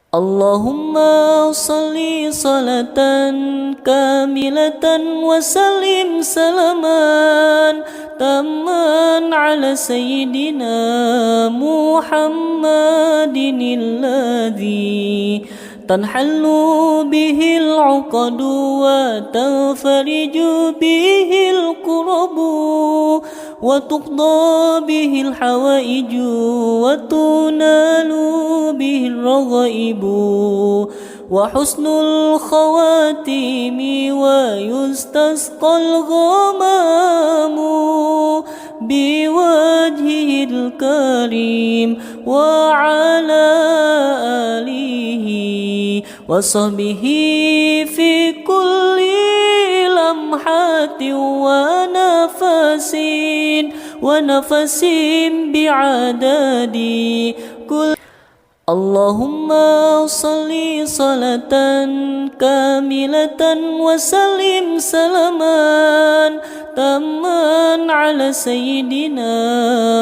اللهم صل صلاة كاملة وسلم سلاما تاما على سيدنا محمد الذي تنحل به العقد وتنفرج به الكرب وتقضى به الحوائج وتنال به الرغائب وحسن الخواتيم ويستسقى الغمام بوجهه الكريم وعلى آله وصحبه في كل لمحة ونفس بعدد كل. اللهم صل صلاة كاملة وسلم سلاما تاما على سيدنا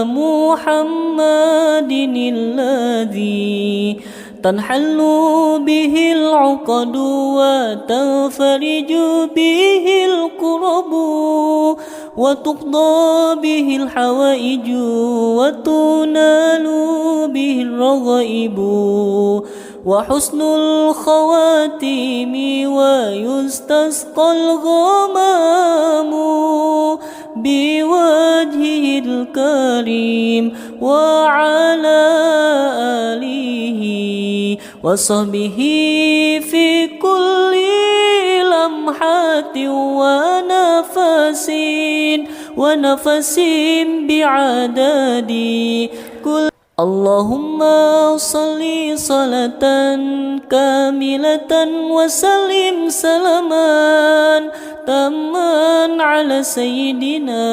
محمد الذي تنحل به العقد وتنفرج به الكرب وتقضى به الحوائج وتنال به الرغائب وحسن الخواتيم ويستسقى الغمام بوجهه الكريم وعلى آله وصحبه في كل لمحة ونفس بعدد كل. اللهم صل صلاة كاملة وسلم سلاما تاما على سيدنا